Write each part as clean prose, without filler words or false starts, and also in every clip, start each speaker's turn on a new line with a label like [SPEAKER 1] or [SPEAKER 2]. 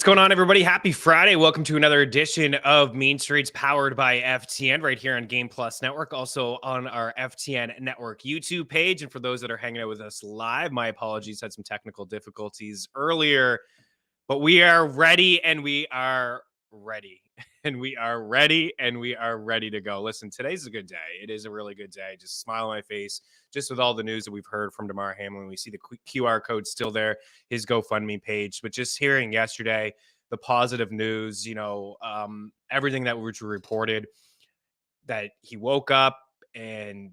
[SPEAKER 1] going on, everybody? Happy Friday. Welcome to another edition of Mean Streets powered by FTN right here on Game Plus Network, also on our FTN Network YouTube page. And for those that are hanging out with us live, my apologies, had some technical difficulties earlier, but we are ready and we are ready and we are ready and we are ready to go. Listen, today's a good day. It is a really good day. Just smile on my face, just with all the news that we've heard from Damar Hamlin. We see the QR code still there, his GoFundMe page, but just hearing yesterday the positive news, everything that was reported, that he woke up and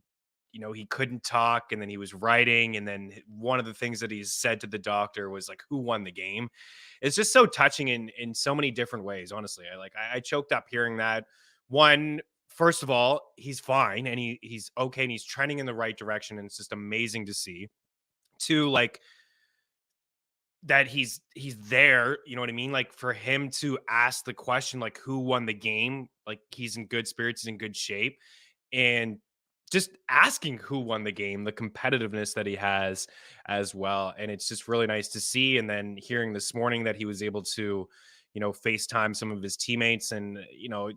[SPEAKER 1] he couldn't talk, and then he was writing, and then one of the things that he said to the doctor was like, who won the game? It's just so touching in so many different ways. Honestly, I choked up hearing that. One, first of all, he's fine and he's okay and he's trending in the right direction, and it's just amazing to see. Two, like, that he's there, you know what I mean? Like, for him to ask the question, like, who won the game? Like, he's in good spirits, he's in good shape. And just asking who won the game, the competitiveness that he has as well. And it's just really nice to see. And then hearing this morning that he was able to, FaceTime some of his teammates, and,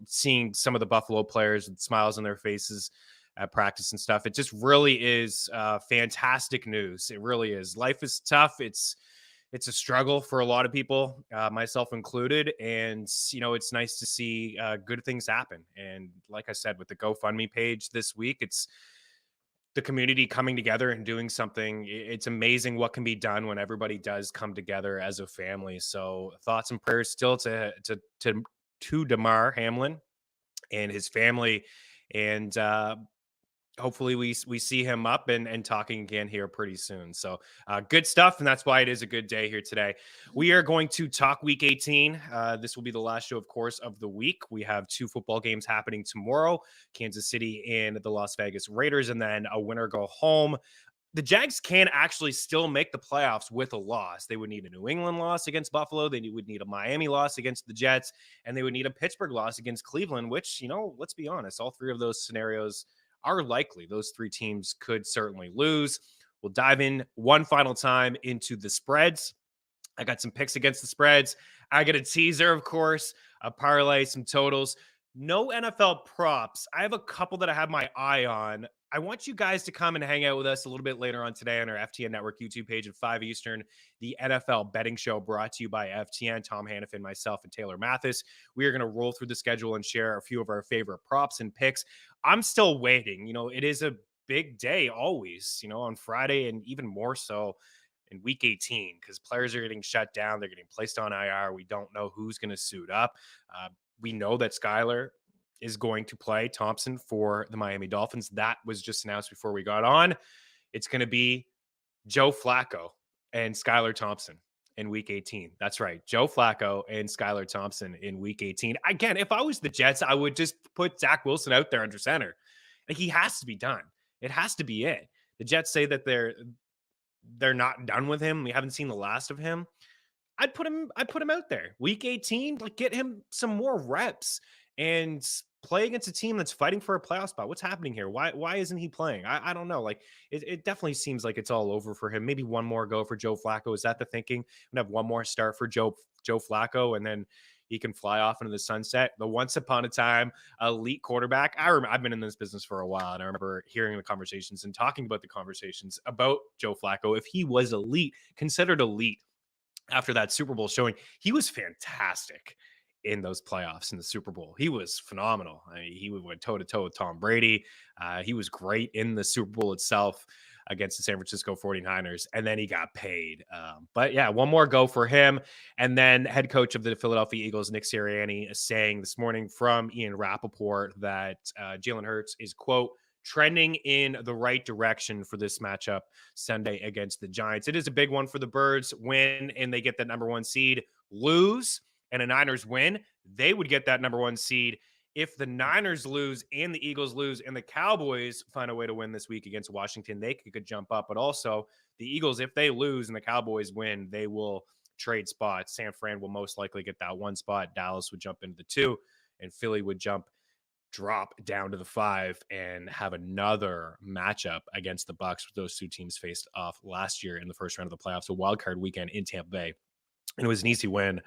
[SPEAKER 1] seeing some of the Buffalo players with smiles on their faces at practice and stuff. It just really is fantastic news. It really is. Life is tough. It's a struggle for a lot of people, myself included. And, it's nice to see good things happen. And like I said, with the GoFundMe page this week, it's the community coming together and doing something. It's amazing what can be done when everybody does come together as a family. So thoughts and prayers still to Damar Hamlin and his family. And hopefully we see him up and talking again here pretty soon. So good stuff. And that's why it is a good day here today. We are going to talk week 18. This will be the last show, of course, of the week. We have 2 football games happening tomorrow, Kansas City and the Las Vegas Raiders, and then a winner go home. The Jags can actually still make the playoffs with a loss. They would need a New England loss against Buffalo. They would need a Miami loss against the Jets, and they would need a Pittsburgh loss against Cleveland, which, let's be honest, all 3 of those scenarios are likely. Those 3 teams could certainly lose. We'll dive in one final time into the spreads. I got some picks against the spreads. I got a teaser, of course, a parlay, some totals. No NFL props. I have a couple that I have my eye on. I want you guys to come and hang out with us a little bit later on today on our FTN Network YouTube page at 5 Eastern, the NFL betting show brought to you by FTN, Tom Hannafin, myself, and Taylor Mathis. We are going to roll through the schedule and share a few of our favorite props and picks. I'm still waiting. It is a big day always, on Friday, and even more so in week 18, because players are getting shut down. They're getting placed on IR. We don't know who's going to suit up. We know that Skylar is going to play Thompson for the Miami Dolphins. That was just announced before we got on. It's going to be Joe Flacco and Skylar Thompson in week 18. That's right. Joe Flacco and Skylar Thompson in week 18. Again, if I was the Jets, I would just put Zach Wilson out there under center. Like, he has to be done. It has to be it. The Jets say that they're not done with him. We haven't seen the last of him. I'd put him out there. Week 18, like, get him some more reps and play against a team that's fighting for a playoff spot. What's happening here? Why isn't he playing? I don't know. Like, it definitely seems like it's all over for him. Maybe one more go for Joe Flacco. Is that the thinking? And have one more start for Joe Flacco, and then he can fly off into the sunset. The once upon a time elite quarterback. I've been in this business for a while, and I remember hearing the conversations and talking about the conversations about Joe Flacco. If he was elite, considered elite, after that Super Bowl showing, he was fantastic in those playoffs in the Super Bowl. He was phenomenal. I mean, he went toe-to-toe with Tom Brady. He was great in the Super Bowl itself against the San Francisco 49ers, and then he got paid. But yeah, one more go for him. And then head coach of the Philadelphia Eagles, Nick Sirianni, is saying this morning from Ian Rappaport that Jalen Hurts is, quote, trending in the right direction for this matchup Sunday against the Giants. It is a big one for the Birds. Win, and they get that number 1 seed. Lose, and the Niners win, they would get that number 1 seed. If the Niners lose and the Eagles lose and the Cowboys find a way to win this week against Washington, they could jump up. But also the Eagles, if they lose and the Cowboys win, they will trade spots. San Fran will most likely get that 1 spot. Dallas would jump into the 2, and Philly would drop down to the 5 and have another matchup against the Bucs. Those 2 teams faced off last year in the first round of the playoffs, a wild card weekend in Tampa Bay. and it was an easy win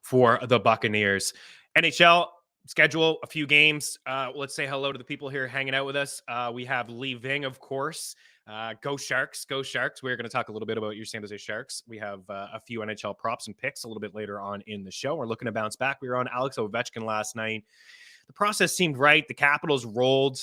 [SPEAKER 1] for the Buccaneers. NHL schedule, a few games. Let's say hello to the people here hanging out with us. We have Lee Ving, of course. Go Sharks, go Sharks. We're going to talk a little bit about your San Jose Sharks. We have a few NHL props and picks a little bit later on in the show. We're looking to bounce back. We were on Alex Ovechkin last night. The process seemed right. The Capitals rolled.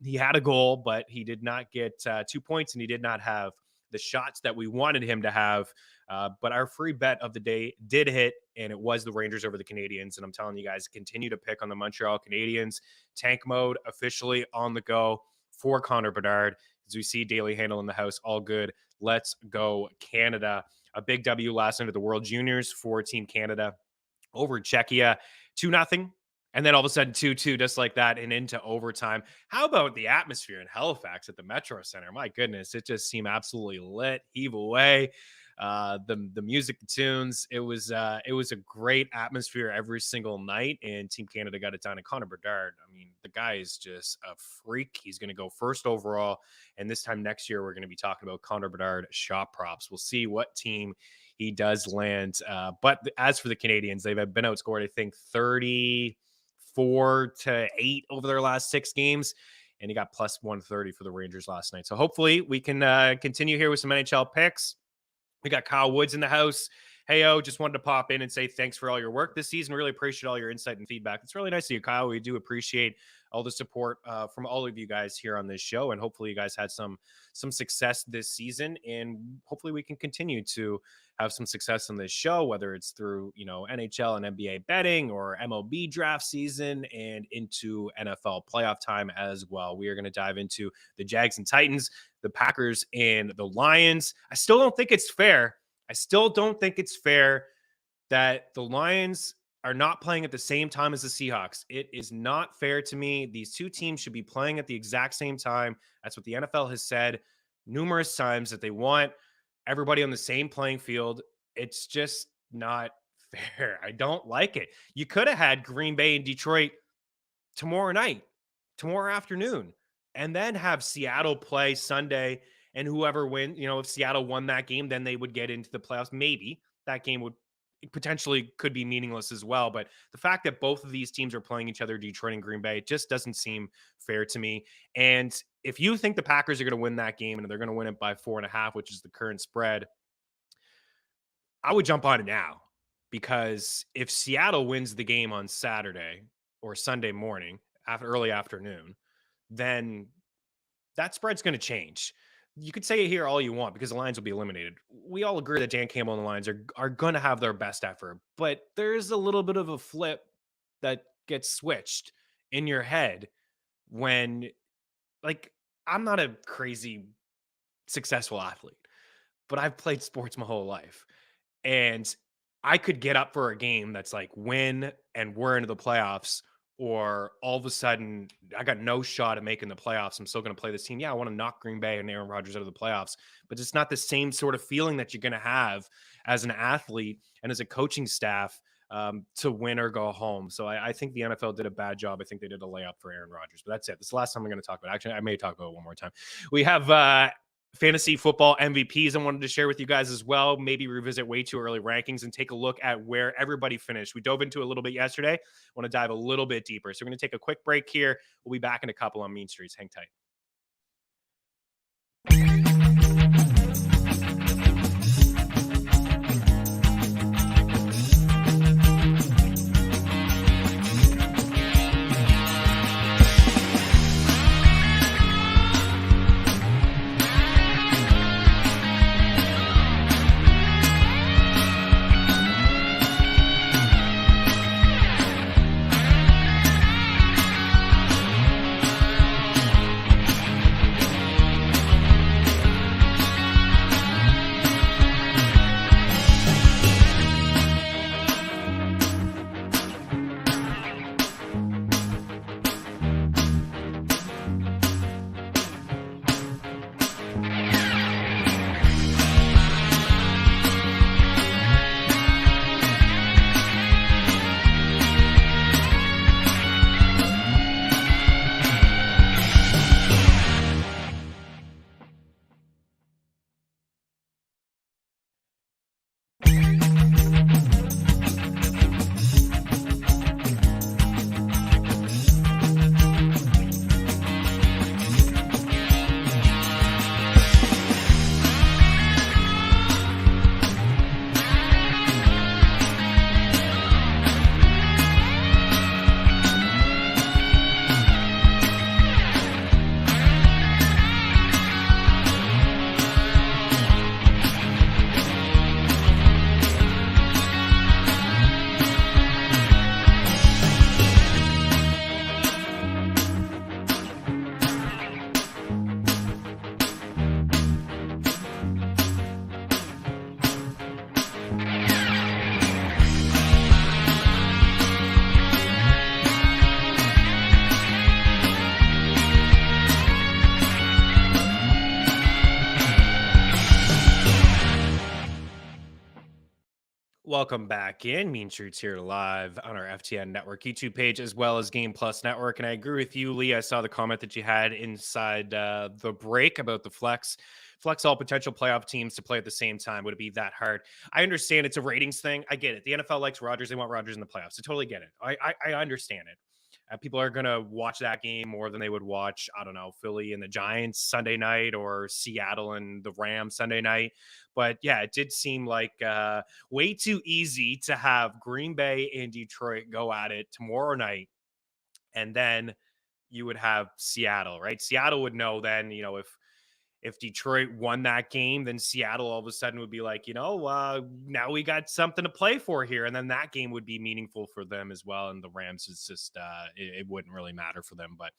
[SPEAKER 1] He had a goal, but he did not get 2 points, and he did not have the shots that we wanted him to have. But our free bet of the day did hit, and it was the Rangers over the Canadiens. And I'm telling you guys, continue to pick on the Montreal Canadiens. Tank mode officially on the go for Connor Bedard. As we see Daily Handle in the house, all good. Let's go Canada. A big W last night at the World Juniors for Team Canada over Czechia, 2-0. And then all of a sudden 2-2, just like that, and into overtime. How about the atmosphere in Halifax at the Metro Center? My goodness, it just seemed absolutely lit. Heave away. The music, the tunes. It was a great atmosphere every single night, and Team Canada got it done. And Connor Bedard, I mean, the guy is just a freak. He's going to go first overall, and this time next year, we're going to be talking about Connor Bedard shot props. We'll see what team he does land. But as for the Canadians, they've been outscored, I think, 34-8 over their last 6 games. And he got plus 130 for the Rangers last night. So hopefully we can continue here with some NHL picks. We got Kyle Woods in the house. Hey, just wanted to pop in and say thanks for all your work this season. Really appreciate all your insight and feedback. It's really nice of you, Kyle. We do appreciate all the support from all of you guys here on this show. And hopefully you guys had some success this season. And hopefully we can continue to have some success on this show, whether it's through, NHL and NBA betting or MLB draft season and into NFL playoff time as well. We are going to dive into the Jags and Titans, the Packers and the Lions. I still don't think it's fair that the Lions are not playing at the same time as the Seahawks. It is not fair to me. These two teams should be playing at the exact same time. That's what the NFL has said numerous times, that they want everybody on the same playing field. It's just not fair. I don't like it. You could have had Green Bay and Detroit tomorrow afternoon, and then have Seattle play Sunday, and whoever wins, if Seattle won that game, then they would get into the playoffs. Maybe that game potentially could be meaningless as well. But the fact that both of these teams are playing each other, Detroit and Green Bay, it just doesn't seem fair to me. And if you think the Packers are going to win that game and they're going to win it by 4.5, which is the current spread, I would jump on it now, because if Seattle wins the game on Saturday or Sunday morning, early afternoon, then that spread's going to change. You could say it here all you want, because the Lions will be eliminated. We all agree that Dan Campbell and the Lions are going to have their best effort, but there's a little bit of a flip that gets switched in your head when, I'm not a crazy successful athlete, but I've played sports my whole life, and I could get up for a game that's like win and we're into the playoffs, or all of a sudden I got no shot at making the playoffs. I'm still going to play this team. Yeah, I want to knock Green Bay and Aaron Rodgers out of the playoffs, but it's not the same sort of feeling that you're going to have as an athlete and as a coaching staff to win or go home. So I think the NFL did a bad job. I think they did a layup for Aaron Rodgers, but that's it. This is the last time I'm going to talk about it. Actually, I may talk about it one more time. We have fantasy football MVPs I wanted to share with you guys as well. Maybe revisit way too early rankings and take a look at where everybody finished. We dove into it a little bit yesterday. Want to dive a little bit deeper. So we're going to take a quick break here. We'll be back in a couple on Mean Streets. Hang tight. Welcome back in. Mean Streets here live on our FTN Network YouTube page as well as Game Plus Network. And I agree with you, Lee. I saw the comment that you had inside the break about the flex all potential playoff teams to play at the same time. Would it be that hard? I understand it's a ratings thing. I get it. The NFL likes Rodgers. They want Rodgers in the playoffs. I totally get it. I understand it. People are going to watch that game more than they would watch, I don't know, Philly and the Giants Sunday night or Seattle and the Rams Sunday night. But yeah, it did seem like way too easy to have Green Bay and Detroit go at it tomorrow night. And then you would have Seattle, right? Seattle would know then, if Detroit won that game, then Seattle all of a sudden would be like, now we got something to play for here. And then that game would be meaningful for them as well. And the Rams is just, it wouldn't really matter for them. But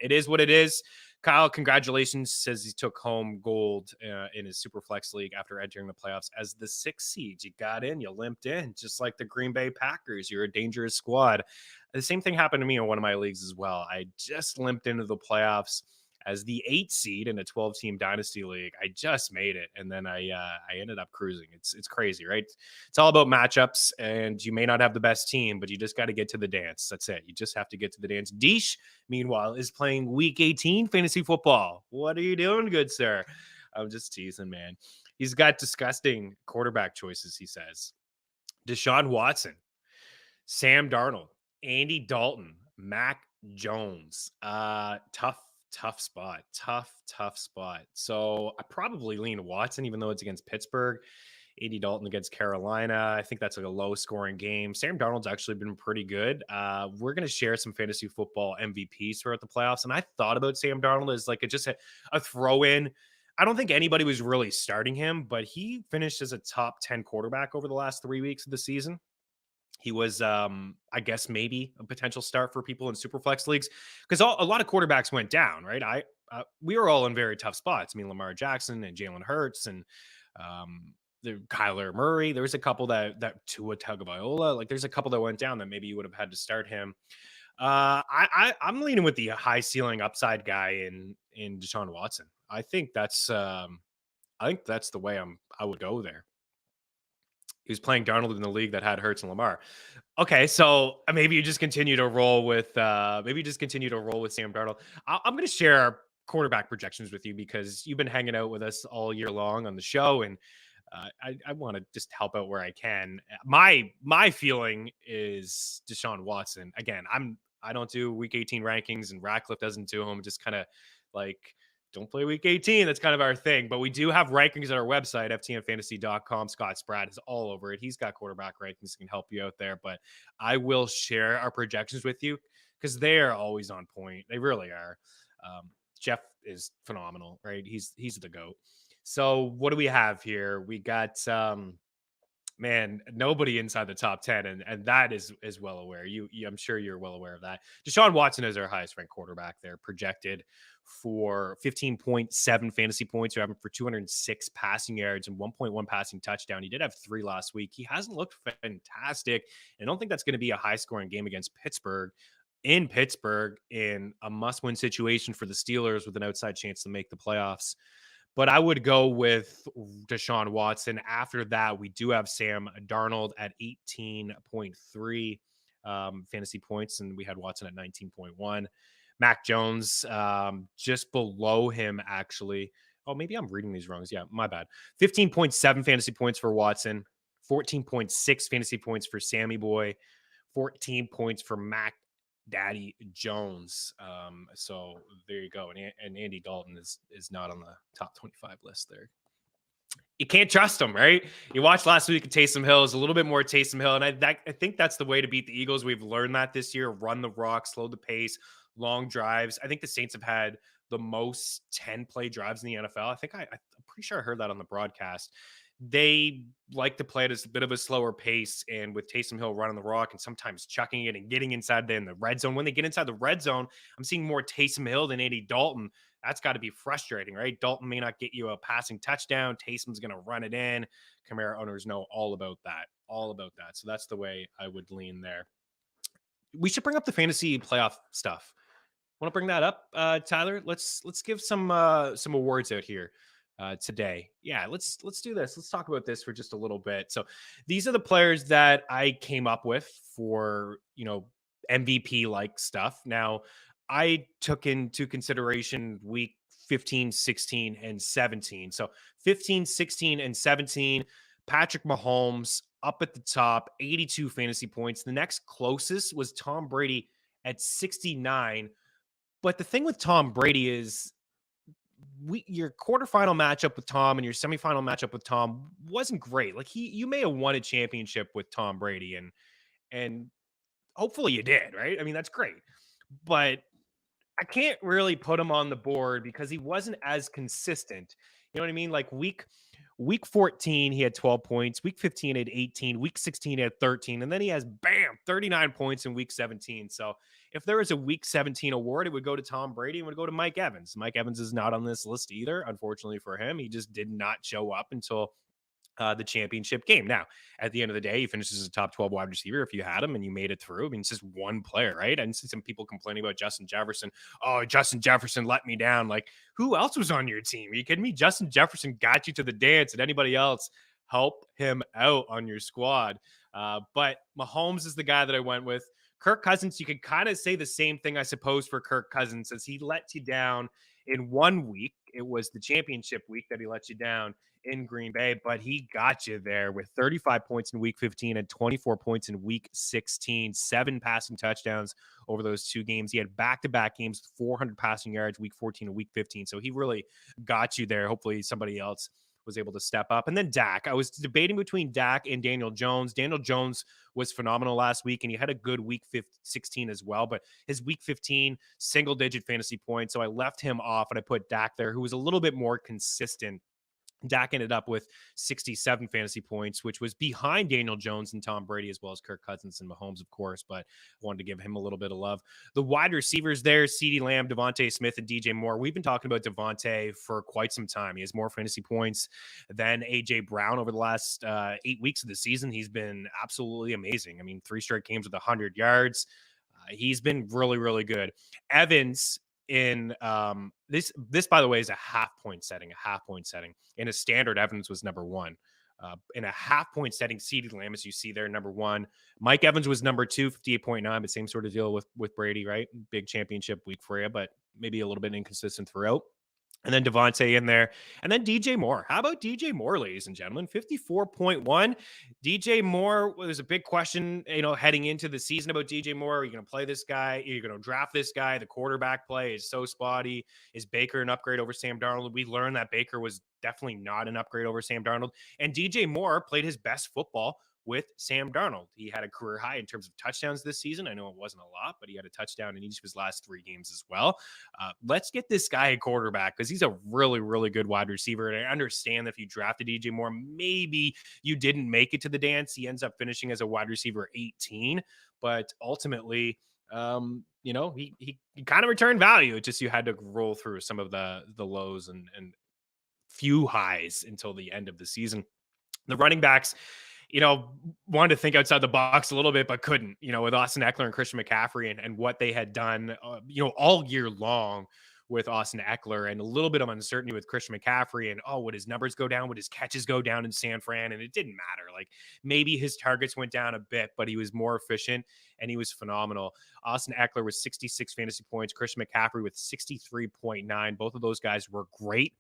[SPEAKER 1] it is what it is. Kyle, congratulations. Says he took home gold in his Superflex League after entering the playoffs as the 6th seed. You got in, you limped in, just like the Green Bay Packers. You're a dangerous squad. The same thing happened to me in one of my leagues as well. I just limped into the playoffs as the 8th seed in a 12-team dynasty league. I just made it, and then I ended up cruising. It's crazy, right? It's all about matchups, and you may not have the best team, but you just got to get to the dance. That's it. You just have to get to the dance. Deesh, meanwhile, is playing Week 18 fantasy football. What are you doing, good sir? I'm just teasing, man. He's got disgusting quarterback choices, he says. Deshaun Watson, Sam Darnold, Andy Dalton, Mac Jones. Tough spot. Tough spot. So I probably lean Watson, even though it's against Pittsburgh. Andy Dalton against Carolina. I think that's like a low scoring game. Sam Darnold's actually been pretty good. We're going to share some fantasy football MVPs throughout the playoffs. And I thought about Sam Darnold as like just a throw in. I don't think anybody was really starting him, but he finished as a top 10 quarterback over the last 3 weeks of the season. He was, I guess, maybe a potential start for people in Superflex leagues because a lot of quarterbacks went down, right? We were all in very tough spots. I mean, Lamar Jackson and Jalen Hurts and Kyler Murray. There was a couple that Tua Tagovailoa. Like, there's a couple that went down that maybe you would have had to start him. I'm leaning with the high ceiling upside guy in Deshaun Watson. I think that's the way I would go there. He was playing Darnold in the league that had Hurts and Lamar. Okay, so maybe you just continue to roll with Sam Darnold. I'm going to share our quarterback projections with you because you've been hanging out with us all year long on the show, and I want to just help out where I can. My feeling is Deshaun Watson. Again, I don't do Week 18 rankings, and Ratcliffe doesn't do them. Just kind of like, don't play Week 18. That's kind of our thing. But we do have rankings at our website, ftnfantasy.com. Scott Spratt is all over it. He's got quarterback rankings, can help you out there. But I will share our projections with you because they are always on point. They really are. Jeff is phenomenal, right? He's the GOAT. So what do we have here? We got nobody inside the top 10, and that is well aware. I'm sure you're well aware of that. Deshaun Watson is our highest ranked quarterback there, projected for 15.7 fantasy points. You're having for 206 passing yards and 1.1 passing touchdown. He did have 3 last week. He hasn't looked fantastic. I don't think that's going to be a high scoring game against Pittsburgh. In Pittsburgh, in a must-win situation for the Steelers with an outside chance to make the playoffs. But I would go with Deshaun Watson. After that, we do have Sam Darnold at 18.3 fantasy points, and we had Watson at 19.1. Mac Jones just below him, actually. Oh, maybe I'm reading these wrong. Yeah, my bad. 15.7 fantasy points for Watson, 14.6 fantasy points for Sammy Boy, 14 points for Mac Daddy Jones. So there you go. And Andy Dalton is not on the top 25 list there. You can't trust him, right? You watched last week at Taysom Hill. Is a little bit more Taysom Hill. And I think that's the way to beat the Eagles. We've learned that this year. Run the rock, slow the pace, long drives. I think the Saints have had the most 10-play drives in the NFL. I'm pretty sure I heard that on the broadcast. They like to play at a bit of a slower pace, and with Taysom Hill running the rock and sometimes chucking it and getting inside in the red zone. When they get inside the red zone, I'm seeing more Taysom Hill than Andy Dalton. That's got to be frustrating, right? Dalton may not get you a passing touchdown. Taysom's going to run it in. Camara owners know all about that. So that's the way I would lean there. We should bring up the fantasy playoff stuff. Want to bring that up, Tyler? Let's give some awards out here. today. Yeah, let's do this. Let's talk about this for just a little bit. So these are the players that I came up with for, MVP like stuff. Now, I took into consideration week 15, 16, and 17. So 15, 16, and 17, Patrick Mahomes up at the top, 82 fantasy points. The next closest was Tom Brady at 69. But the thing with Tom Brady is your quarterfinal matchup with Tom and your semifinal matchup with Tom wasn't great. Like you may have won a championship with Tom Brady and hopefully you did, right? I mean, that's great. But I can't really put him on the board because he wasn't as consistent. You know what I mean? Like week 14, he had 12 points. Week 15, he had 18. Week 16, he had 13. And then he has, bam, 39 points in week 17. So if there was a week 17 award, it would go to Tom Brady and would go to Mike Evans. Mike Evans is not on this list either, unfortunately for him. He just did not show up until the championship game. Now, at the end of the day, he finishes as a top 12 wide receiver if you had him and you made it through. I mean, it's just one player, right? I see some people complaining about Justin Jefferson. Oh, Justin Jefferson let me down. Like, who else was on your team? Are you kidding me? Justin Jefferson got you to the dance, and anybody else help him out on your squad. But Mahomes is the guy that I went with. Kirk Cousins, you could kind of say the same thing, I suppose, for Kirk Cousins, as he let you down in 1 week. It was the championship week that he let you down in Green Bay, but he got you there with 35 points in week 15 and 24 points in week 16, 7 passing touchdowns over those 2 games. He had back-to-back games, 400 passing yards, week 14 and week 15. So he really got you there. Hopefully somebody else was able to step up. And then Dak. I was debating between Dak and Daniel Jones. Daniel Jones was phenomenal last week, and he had a good week 16 as well. But his week 15, single-digit fantasy points. So I left him off, and I put Dak there, who was a little bit more consistent. Dak ended up with 67 fantasy points, which was behind Daniel Jones and Tom Brady, as well as Kirk Cousins and Mahomes, of course, but I wanted to give him a little bit of love. The wide receivers there, CeeDee Lamb, DeVonta Smith, and DJ Moore. We've been talking about DeVonta for quite some time. He has more fantasy points than A.J. Brown over the last 8 weeks of the season. He's been absolutely amazing. I mean, 3 straight games with 100 yards. He's been really, really good. Evans in this by the way is a half point setting. In a standard, Evans was number 1. In a half point setting, CeeDee Lamb, as you see there, number 1. Mike Evans was number 2, 58.9, but same sort of deal with Brady, right? Big championship week for you, but maybe a little bit inconsistent throughout. And then DeVonta in there. And then DJ Moore. How about DJ Moore, ladies and gentlemen? 54.1. DJ Moore was a big question, heading into the season about DJ Moore. Are you going to play this guy? Are you going to draft this guy? The quarterback play is so spotty. Is Baker an upgrade over Sam Darnold? We learned that Baker was definitely not an upgrade over Sam Darnold. And DJ Moore played his best football with Sam Darnold. He had a career high in terms of touchdowns this season. I know it wasn't a lot, but he had a touchdown in each of his last 3 games as well. Let's get this guy a quarterback, because he's a really, really good wide receiver. And I understand that if you drafted DJ Moore, maybe you didn't make it to the dance. He ends up finishing as a wide receiver 18, but ultimately, he kind of returned value. It just, you had to roll through some of the lows and few highs until the end of the season. The running backs, wanted to think outside the box a little bit, but couldn't, with Austin Eckler and Christian McCaffrey and what they had done, all year long with Austin Eckler, and a little bit of uncertainty with Christian McCaffrey, and would his numbers go down? Would his catches go down in San Fran? And it didn't matter. Like, maybe his targets went down a bit, but he was more efficient and he was phenomenal. Austin Eckler with 66 fantasy points, Christian McCaffrey with 63.9. Both of those guys were great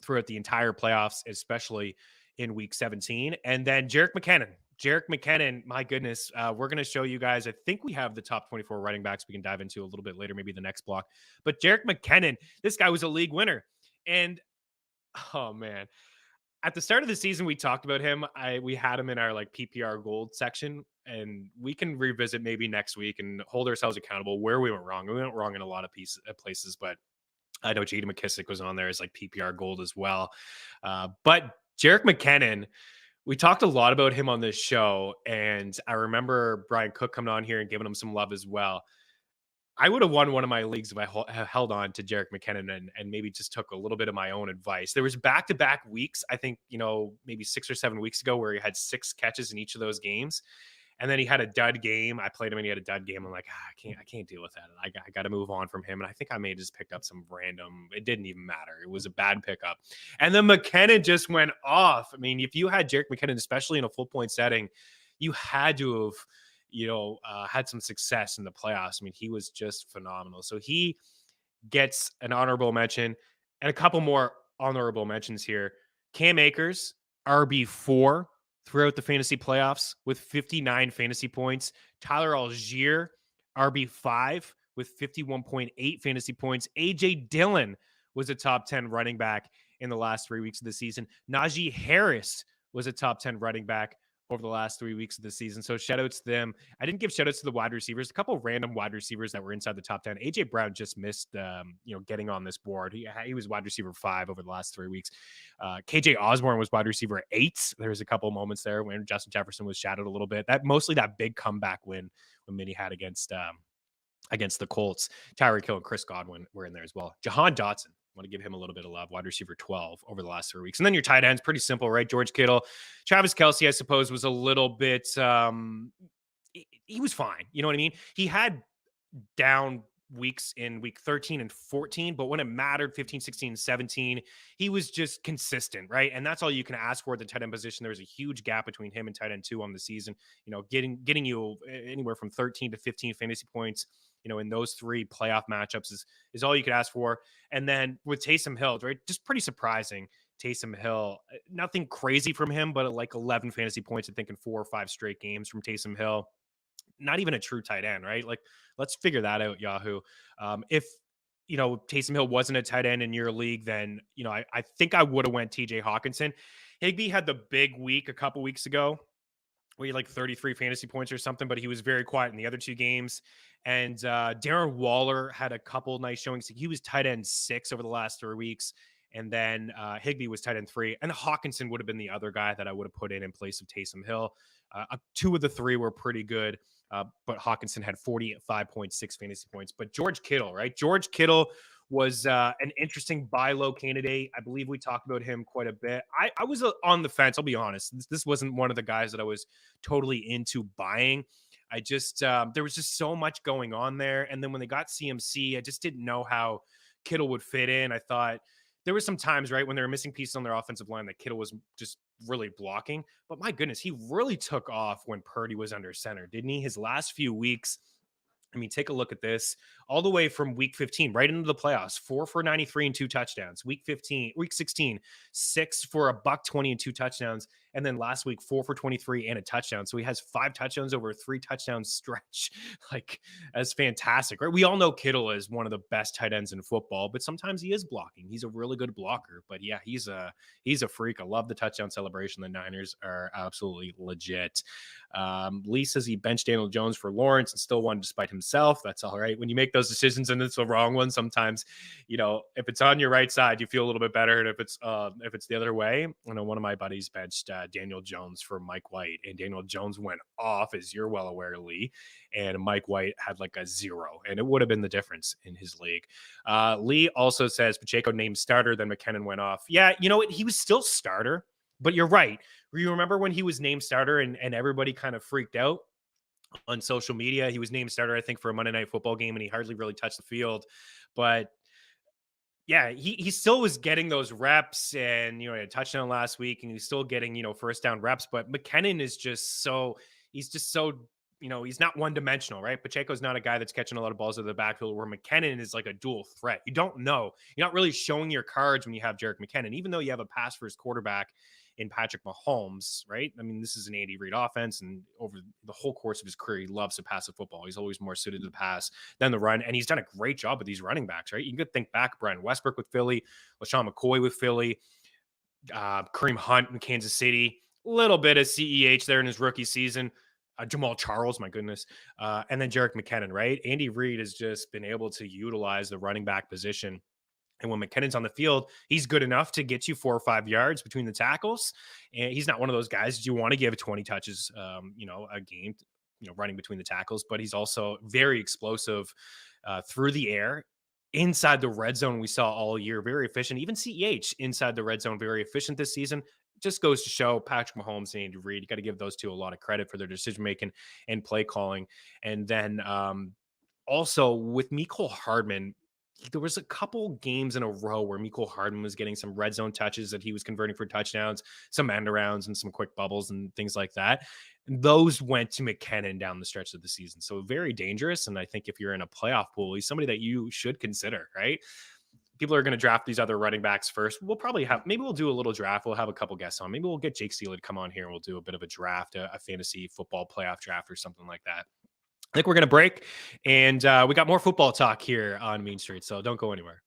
[SPEAKER 1] throughout the entire playoffs, especially in week 17. And then Jerick McKinnon, my goodness, we're going to show you guys. I think we have the top 24 running backs we can dive into a little bit later, maybe the next block. But Jerick McKinnon, this guy was a league winner. And, oh, man. At the start of the season, we talked about him. We had him in our PPR gold section, and we can revisit maybe next week and hold ourselves accountable where we went wrong. We went wrong in a lot of places, but I know J.D. McKissick was on there as PPR gold as well. But Jerick McKinnon, we talked a lot about him on this show, and I remember Brian Cook coming on here and giving him some love as well. I would have won one of my leagues if I held on to Jerick McKinnon and maybe just took a little bit of my own advice. There was back-to-back weeks, I think, maybe 6 or 7 weeks ago, where he had 6 catches in each of those games. And then he had a dud game. I played him and he had a dud game. I'm like, I can't deal with that. I got to move on from him. And I think I may have just picked up some random, it didn't even matter. It was a bad pickup. And then McKinnon just went off. I mean, if you had Jerick McKinnon, especially in a full point setting, you had to have, had some success in the playoffs. I mean, he was just phenomenal. So he gets an honorable mention and a couple more honorable mentions here. Cam Akers, RB4 throughout the fantasy playoffs with 59 fantasy points. Tyler Algier, RB5 with 51.8 fantasy points. AJ Dillon was a top 10 running back in the last 3 weeks of the season. Najee Harris was a top 10 running back over the last 3 weeks of the season. So shout outs to them. I didn't give shout outs to the wide receivers, a couple of random wide receivers that were inside the top 10. AJ Brown just missed, getting on this board. He was wide receiver 5 over the last 3 weeks. KJ Osborne was wide receiver 8. There was a couple of moments there when Justin Jefferson was shadowed a little bit. Mostly that big comeback win when Meaney had against the Colts. Tyreek Hill and Chris Godwin were in there as well. Jahan Dotson, want to give him a little bit of love. Wide receiver 12 over the last 3 weeks. And then your tight ends, pretty simple, right? George Kittle. Travis Kelce, I suppose, was a little bit, he was fine. You know what I mean? He had down weeks in week 13 and 14, but when it mattered, 15, 16, and 17, he was just consistent, right? And that's all you can ask for at the tight end position. There was a huge gap between him and tight end 2 on the season, getting you anywhere from 13 to 15 fantasy points, in those 3 playoff matchups is all you could ask for. And then with Taysom Hill, right? Just pretty surprising. Taysom Hill, nothing crazy from him, but like 11 fantasy points, I think, in 4 or 5 straight games from Taysom Hill. Not even a true tight end, right? Like, let's figure that out, Yahoo. If Taysom Hill wasn't a tight end in your league, then I think I would have went TJ Hawkinson. Higbee had the big week a couple weeks ago where he had like 33 fantasy points or something, but he was very quiet in the other 2 games. And Darren Waller had a couple nice showings. He was tight end 6 over the last 3 weeks. And then Higbee was tight end 3. And Hawkinson would have been the other guy that I would have put in place of Taysom Hill. 2 of the 3 were pretty good, but Hawkinson had 45.6 fantasy points. But George Kittle, right? George Kittle was an interesting buy low candidate. I believe we talked about him quite a bit. I was on the fence. I'll be honest. This wasn't one of the guys that I was totally into buying. I just, there was just so much going on there. And then when they got CMC, I just didn't know how Kittle would fit in. I thought there were some times, right, when they were missing pieces on their offensive line that Kittle was just really blocking. But my goodness, he really took off when Purdy was under center, didn't he? His last few weeks, I mean, take a look at this. All the way from week 15 right into the playoffs, 4 for 93 and 2 touchdowns. Week 16, 6 for $120 and 2 touchdowns. And then last week, 4 for 23 and a touchdown. So he has 5 touchdowns over a 3 touchdown stretch. Like, that's fantastic, right? We all know Kittle is one of the best tight ends in football, but sometimes he is blocking. He's a really good blocker. But yeah, he's a freak. I love the touchdown celebration. The Niners are absolutely legit. Lee says he benched Daniel Jones for Lawrence and still won despite himself. That's all right. When you make those decisions and it's the wrong one, sometimes, if it's on your right side, you feel a little bit better. And if it's the other way, I know one of my buddies benched Daniel Jones for Mike White, and Daniel Jones went off, as you're well aware, Lee, and Mike White had like a 0, and it would have been the difference in his league. Lee also says Pacheco named starter, then McKinnon went off. Yeah, you know what? He was still starter, but you're right. You remember when he was named starter and everybody kind of freaked out on social media? He was named starter, I think, for a Monday Night Football game, and he hardly really touched the field. But yeah, he still was getting those reps, and he had a touchdown last week, and he's still getting first down reps. But McKinnon is just so he's not one dimensional, right? Pacheco's not a guy that's catching a lot of balls out of the backfield, where McKinnon is like a dual threat. You don't know, you're not really showing your cards when you have Jerick McKinnon, even though you have a pass first quarterback in Patrick Mahomes, right? I mean, this is an Andy Reid offense, and over the whole course of his career, he loves to pass the football. He's always more suited to the pass than the run, and he's done a great job with these running backs, right? You can think back, Brian Westbrook with Philly, LaShawn McCoy with Philly, Kareem Hunt in Kansas City, a little bit of CEH there in his rookie season, Jamal Charles, my goodness, and then Jerick McKinnon, right? Andy Reid has just been able to utilize the running back position. And when McKinnon's on the field, he's good enough to get you 4 or 5 yards between the tackles. And he's not one of those guys that you want to give 20 touches, a game, running between the tackles. But he's also very explosive through the air. Inside the red zone, we saw all year, very efficient. Even CEH inside the red zone, very efficient this season. just goes to show Patrick Mahomes and Andy Reid. You got to give those two a lot of credit for their decision making and play calling. And then also with Mecole Hardman, there was a couple games in a row where Mecole Hardman was getting some red zone touches that he was converting for touchdowns, some end arounds and some quick bubbles and things like that. And those went to McKinnon down the stretch of the season. So very dangerous. And I think if you're in a playoff pool, he's somebody that you should consider, right? People are going to draft these other running backs first. We'll probably maybe we'll do a little draft. We'll have a couple guests on. Maybe we'll get Jake Seeley to come on here and we'll do a bit of a draft, a fantasy football playoff draft or something like that. I think we're going to break, and we got more football talk here on Mean Street, so don't go anywhere.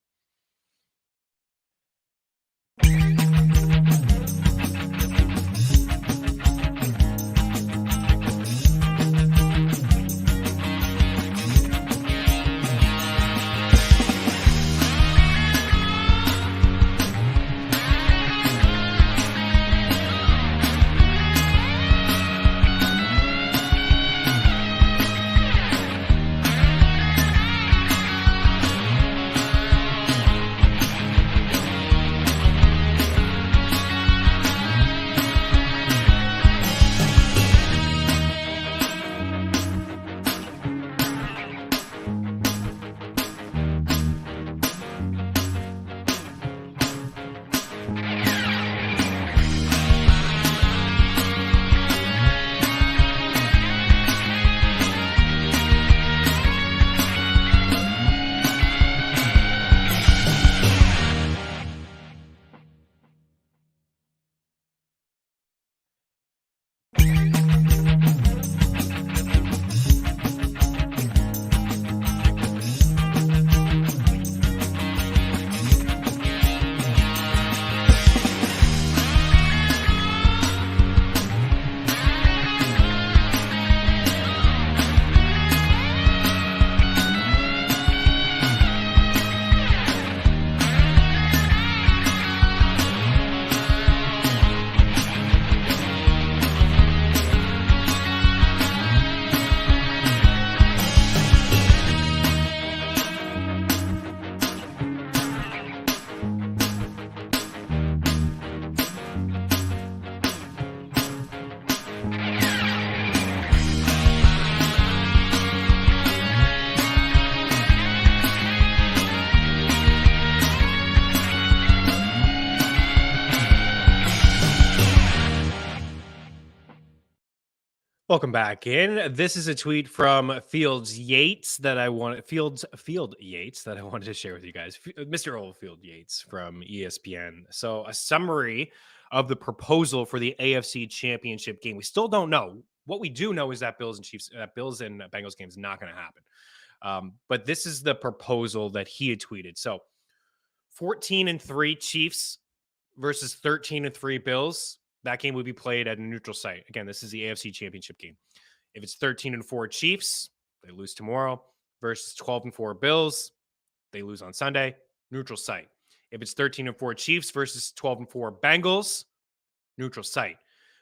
[SPEAKER 1] Welcome back in. This is a tweet from Field Yates that I wanted to share with you guys. Mr. Oldfield Yates from ESPN. So a summary of the proposal for the AFC Championship game. We still don't know. What we do know is that Bills and Bengals game is not going to happen. But this is the proposal that he had tweeted. So 14-3 Chiefs versus 13-3 Bills. That game would be played at a neutral site. Again, this is the AFC Championship game. If it's 13-4 Chiefs, they lose tomorrow, versus 12-4 Bills, they lose on Sunday, neutral site. If it's 13-4 Chiefs versus 12-4 Bengals, neutral site.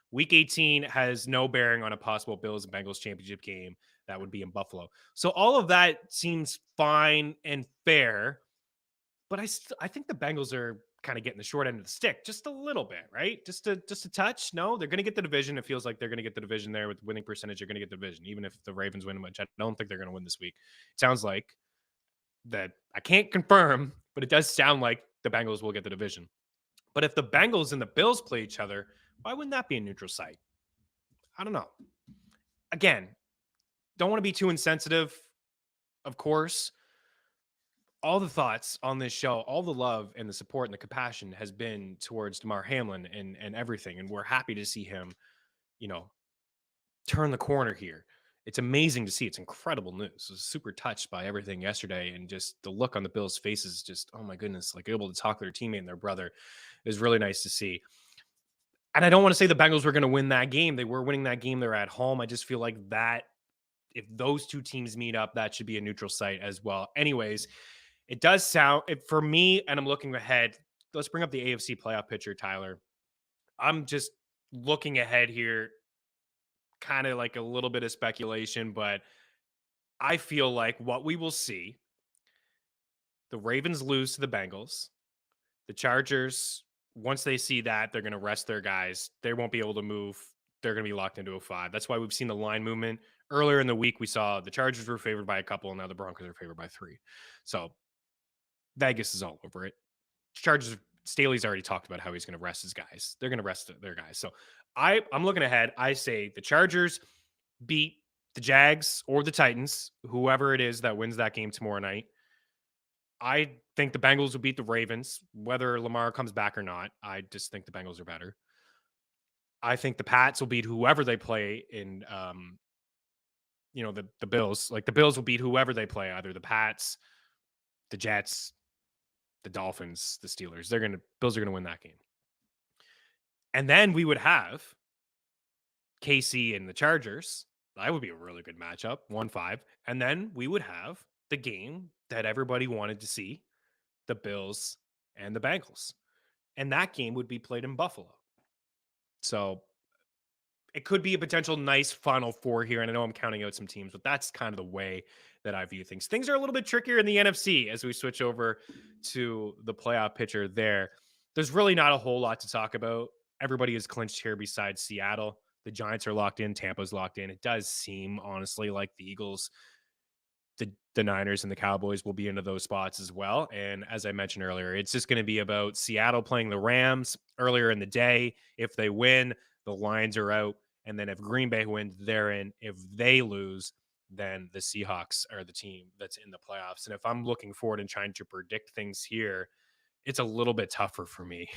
[SPEAKER 1] Week 18 has no bearing on a possible Bills and Bengals championship game. That would be in Buffalo. So all of that seems fine and fair, but I think the Bengals are kind of getting the short end of the stick just a little bit, right? Just a touch. No, they're going to get the division. It feels like they're going to get the division there with winning percentage. They're going to get the division, even if the Ravens win, which I don't think they're going to win this week. It sounds like that. I can't confirm, but it does sound like the Bengals will get the division. But if the Bengals and the Bills play each other, why wouldn't that be a neutral site? I don't know. Again, don't want to be too insensitive, of course. All the thoughts on this show, all the love and the support and the compassion has been towards Damar Hamlin and everything. And we're happy to see him, turn the corner here. It's amazing to see. It's incredible news. I was super touched by everything yesterday. And just the look on the Bills' faces, just, oh my goodness, like able to talk to their teammate and their brother is really nice to see. And I don't want to say the Bengals were going to win that game. They were winning that game. They're at home. I just feel like that, if those two teams meet up, that should be a neutral site as well. Anyways, it does sound, for me, and I'm looking ahead. Let's bring up the AFC playoff picture, Tyler. I'm just looking ahead here, kind of like a little bit of speculation, but I feel like what we will see, the Ravens lose to the Bengals. The Chargers once they see that, they're going to rest their guys. They won't be able to move. They're going to be locked into a 5. That's why we've seen the line movement. Earlier in the week, we saw the Chargers were favored by a couple, and now the Broncos are favored by 3. So Vegas is all over it. Chargers, Staley's already talked about how he's going to rest his guys. They're going to rest their guys. So I'm looking ahead. I say the Chargers beat the Jags or the Titans, whoever it is that wins that game tomorrow night. I think the Bengals will beat the Ravens, whether Lamar comes back or not. I just think the Bengals are better. I think the Pats will beat whoever they play in, the Bills. Like the Bills will beat whoever they play, either the Pats, the Jets, the Dolphins, the Steelers. Bills are gonna win that game. And then we would have KC and the Chargers. That would be a really good matchup, 1-5. And then we would have the game that everybody wanted to see, the Bills and the Bengals. And that game would be played in Buffalo. So it could be a potential nice Final Four here. And I know I'm counting out some teams, but that's kind of the way that I view things. Things are a little bit trickier in the NFC as we switch over to the playoff picture there. There's really not a whole lot to talk about. Everybody is clinched here besides Seattle. The Giants are locked in. Tampa's locked in. It does seem, honestly, like the Eagles, the Niners, and the Cowboys will be into those spots as well. And as I mentioned earlier, it's just going to be about Seattle playing the Rams earlier in the day. If they win, the Lions are out. And then if Green Bay wins, they're in. If they lose, then the Seahawks are the team that's in the playoffs. And if I'm looking forward and trying to predict things here, it's a little bit tougher for me.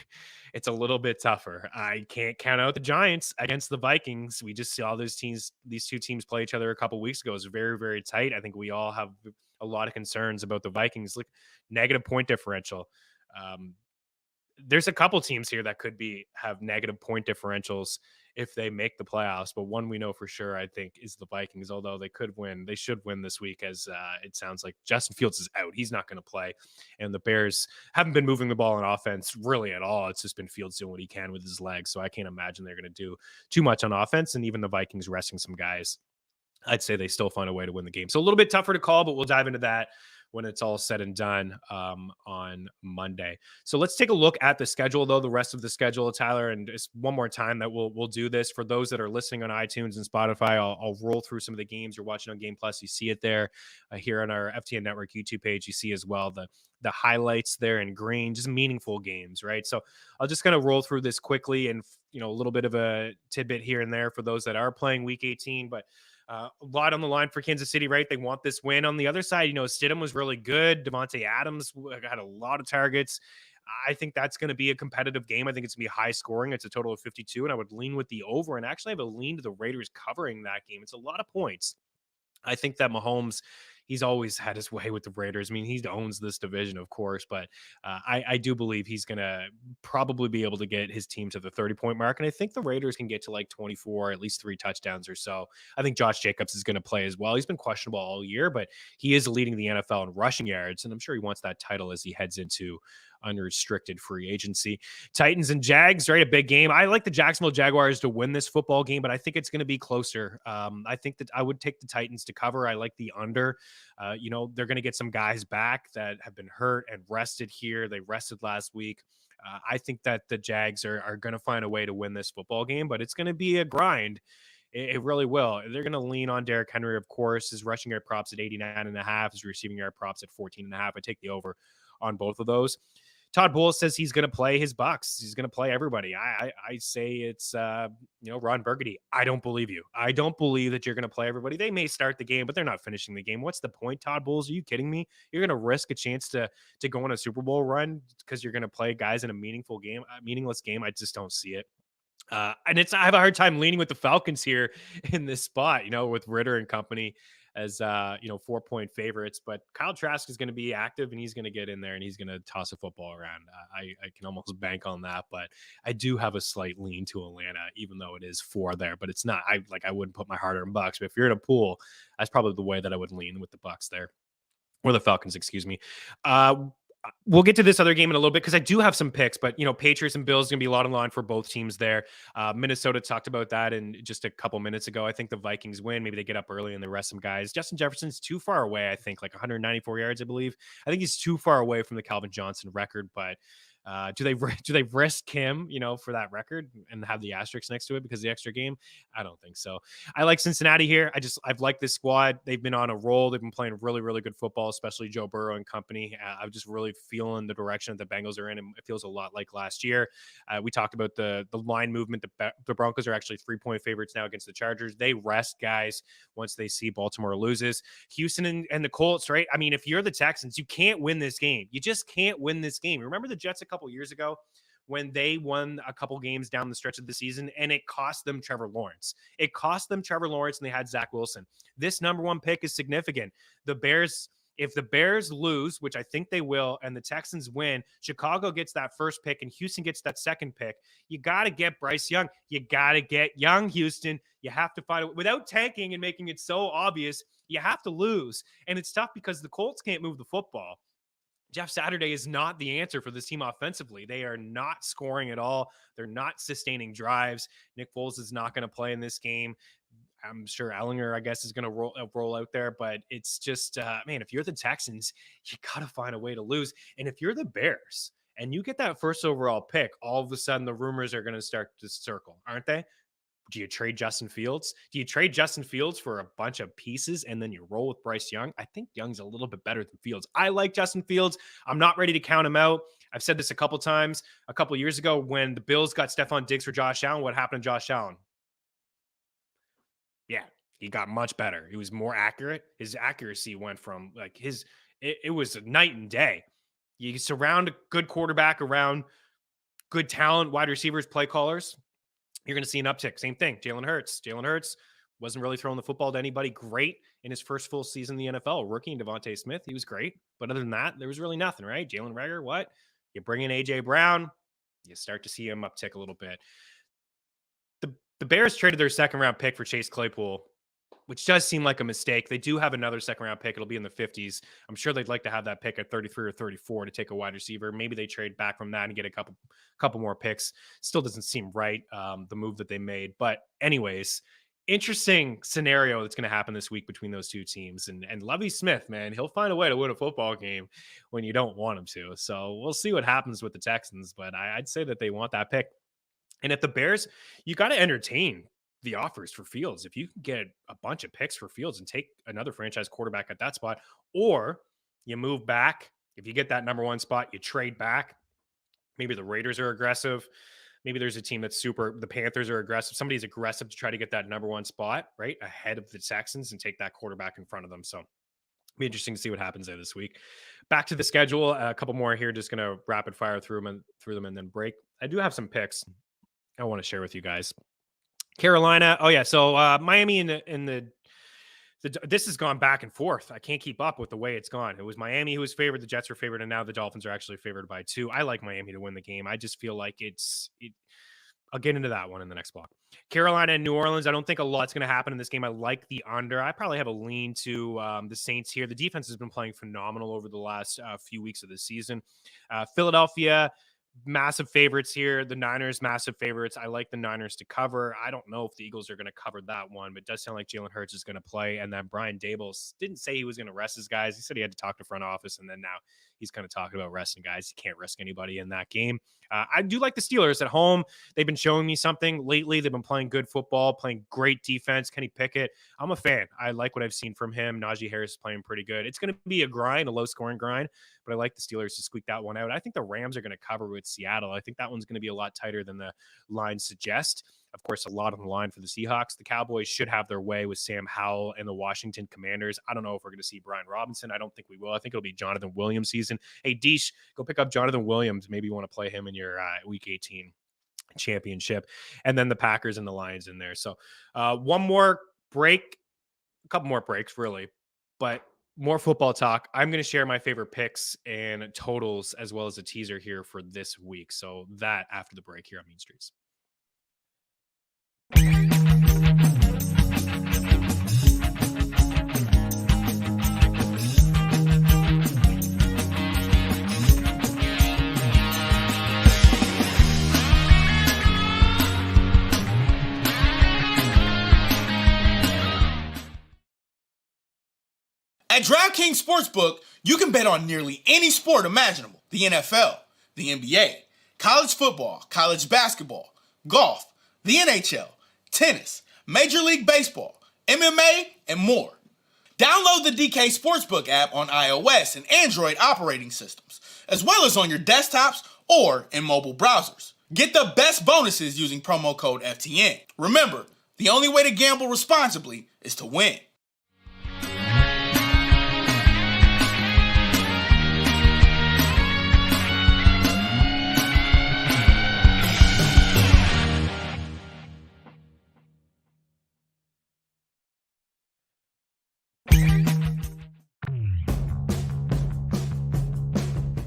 [SPEAKER 1] It's a little bit tougher. I can't count out the Giants against the Vikings. We just saw these two teams play each other a couple weeks ago. It was very, very tight. I think we all have a lot of concerns about the Vikings. Look, negative point differential. There's a couple teams here that could have negative point differentials if they make the playoffs, but one we know for sure, I think, is the Vikings. Although they should win this week, as it sounds like Justin Fields is out. He's not going to play, and the Bears haven't been moving the ball on offense really at all. It's just been Fields doing what he can with his legs, so I can't imagine they're going to do too much on offense. And even the Vikings resting some guys, I'd say they still find a way to win the game. So a little bit tougher to call, but we'll dive into that when it's all said and done on Monday. So let's take a look at the schedule, though, the rest of the schedule, Tyler. And just one more time that we'll do this. For those that are listening on iTunes and Spotify, I'll roll through some of the games you're watching on Game Plus. You see it there here on our FTN Network YouTube page. You see as well the highlights there in green, just meaningful games, right? So I'll just kind of roll through this quickly and, a little bit of a tidbit here and there for those that are playing Week 18, but a lot on the line for Kansas City, right? They want this win. On the other side, Stidham was really good. DeVonta Adams had a lot of targets. I think that's going to be a competitive game. I think it's going to be high scoring. It's a total of 52, and I would lean with the over, and actually have a lean to the Raiders covering that game. It's a lot of points. I think that Mahomes, he's always had his way with the Raiders. I mean, he owns this division, of course, but I do believe he's going to probably be able to get his team to the 30-point mark. And I think the Raiders can get to like 24, at least 3 touchdowns or so. I think Josh Jacobs is going to play as well. He's been questionable all year, but he is leading the NFL in rushing yards, and I'm sure he wants that title as he heads into unrestricted free agency. Titans and Jags, right? A big game. I like the Jacksonville Jaguars to win this football game, but I think it's going to be closer. I think that I would take the Titans to cover. I like the under. They're going to get some guys back that have been hurt and rested here. They rested last week. I think that the Jags are going to find a way to win this football game, but it's going to be a grind. It really will. They're going to lean on Derrick Henry, of course. His rushing yard props at 89.5, his receiving yard props at 14.5. I take the over on both of those. Todd Bowles says he's going to play his Bucks. He's going to play everybody. I say it's, Ron Burgundy. I don't believe you. I don't believe that you're going to play everybody. They may start the game, but they're not finishing the game. What's the point, Todd Bowles? Are you kidding me? You're going to risk a chance to go on a Super Bowl run because you're going to play guys in a meaningless game. I just don't see it. I have a hard time leaning with the Falcons here in this spot, with Ritter and company as 4-point favorites, but Kyle Trask is going to be active and he's going to get in there and he's going to toss a football around. I can almost bank on that, but I do have a slight lean to Atlanta, even though it is 4 there, but it's not, I wouldn't put my hard-earned Bucks, but if you're in a pool, that's probably the way that I would lean with the Bucks there, or the Falcons, excuse me. We'll get to this other game in a little bit because I do have some picks, but Patriots and Bills is going to be a lot on line for both teams there. Minnesota talked about that in just a couple minutes ago. I think the Vikings win. Maybe they get up early and they rest some guys. Justin Jefferson's too far away. I think like 194 yards, I believe. I think he's too far away from the Calvin Johnson record, but Do they risk him, for that record and have the asterisk next to it because of the extra game? I don't think so. I like Cincinnati here. I've liked this squad. They've been on a roll. They've been playing really, really good football, especially Joe Burrow and company. I'm just really feeling the direction that the Bengals are in, and it feels a lot like last year. We talked about the line movement. The Broncos are actually 3-point favorites now against the Chargers. They rest guys once they see Baltimore loses. Houston and the Colts, right? I mean, if you're the Texans, you can't win this game. You just can't win this game. Remember the Jets a couple years ago when they won a couple games down the stretch of the season, and it cost them Trevor Lawrence. It cost them Trevor Lawrence, and they had Zach Wilson. This number one pick is significant. If the Bears lose, which I think they will, and the Texans win, Chicago gets that first pick and Houston gets that second pick. You got to get Bryce Young. You got to get young Houston. You have to find it without tanking and making it so obvious. You have to lose. And it's tough because the Colts can't move the football. Jeff Saturday is not the answer for this team offensively. They are not scoring at all. They're not sustaining drives. Nick Foles is not going to play in this game. I'm sure Ellinger, I guess, is going to roll out there, but it's just, man, if you're the Texans, you got to find a way to lose. And if you're the Bears and you get that first overall pick, all of a sudden the rumors are going to start to circle, aren't they? Do you trade Justin Fields? Do you trade Justin Fields for a bunch of pieces and then you roll with Bryce Young? I think Young's a little bit better than Fields. I like Justin Fields. I'm not ready to count him out. I've said this a couple times. A couple years ago when the Bills got Stephon Diggs for Josh Allen, what happened to Josh Allen? Yeah, he got much better. He was more accurate. His accuracy went from it was a night and day. You surround a good quarterback around good talent, wide receivers, play callers, you're going to see an uptick. Same thing. Jalen Hurts wasn't really throwing the football to anybody great in his first full season in the NFL. Rookie and DeVonta Smith, he was great. But other than that, there was really nothing, right? Jalen Reagor, what? You bring in A.J. Brown, you start to see him uptick a little bit. The Bears traded their second-round pick for Chase Claypool, which does seem like a mistake. They do have another second-round pick. It'll be in the 50s. I'm sure they'd like to have that pick at 33 or 34 to take a wide receiver. Maybe they trade back from that and get a couple more picks. Still doesn't seem right, the move that they made. But anyways, interesting scenario that's going to happen this week between those two teams. And Lovie Smith, man, he'll find a way to win a football game when you don't want him to. So we'll see what happens with the Texans. But I'd say that they want that pick. And if the Bears, you got to entertain the offers for Fields. If you can get a bunch of picks for Fields and take another franchise quarterback at that spot, or you move back, if you get that number one spot, you trade back. Maybe the Raiders are aggressive. Maybe there's a team that's the Panthers are aggressive. Somebody's aggressive to try to get that number one spot, right, ahead of the Texans and take that quarterback in front of them. So it'll be interesting to see what happens there this week. Back to the schedule, a couple more here, just going to rapid fire through them and then break. I do have some picks I want to share with you guys. Carolina. Oh yeah. So Miami this has gone back and forth. I can't keep up with the way it's gone. It was Miami who was favored. The Jets were favored. And now the Dolphins are actually favored by 2. I like Miami to win the game. I just feel like I'll get into that one in the next block. Carolina and New Orleans. I don't think a lot's going to happen in this game. I like the under. I probably have a lean to the Saints here. The defense has been playing phenomenal over the last few weeks of the season. Philadelphia, massive favorites here. The Niners, massive favorites. I like the Niners to cover. I don't know if the Eagles are going to cover that one, but it does sound like Jalen Hurts is going to play. And then Brian Daboll didn't say he was going to rest his guys. He said he had to talk to front office, and then now he's kind of talking about resting guys. He can't risk anybody in that game. I do like the Steelers at home. They've been showing me something lately. They've been playing good football, playing great defense. Kenny Pickett, I'm a fan. I like what I've seen from him. Najee Harris is playing pretty good. It's going to be a grind, a low-scoring grind, but I like the Steelers to squeak that one out. I think the Rams are going to cover with Seattle. I think that one's going to be a lot tighter than the lines suggest. Of course, a lot on the line for the Seahawks. The Cowboys should have their way with Sam Howell and the Washington Commanders. I don't know if we're going to see Brian Robinson. I don't think we will. I think it'll be Jonathan Williams season. Hey, Deesh, go pick up Jonathan Williams. Maybe you want to play him in your Week 18 championship. And then the Packers and the Lions in there. So one more break, a couple more breaks, really. But more football talk. I'm going to share my favorite picks and totals as well as a teaser here for this week. So that after the break here on Mean Streets.
[SPEAKER 2] At DraftKings Sportsbook, you can bet on nearly any sport imaginable. The NFL, the NBA, college football, college basketball, golf, the NHL, tennis, Major League Baseball, MMA, and more. Download the DK Sportsbook app on iOS and Android operating systems, as well as on your desktops or in mobile browsers. Get the best bonuses using promo code FTN. Remember, the only way to gamble responsibly is to win.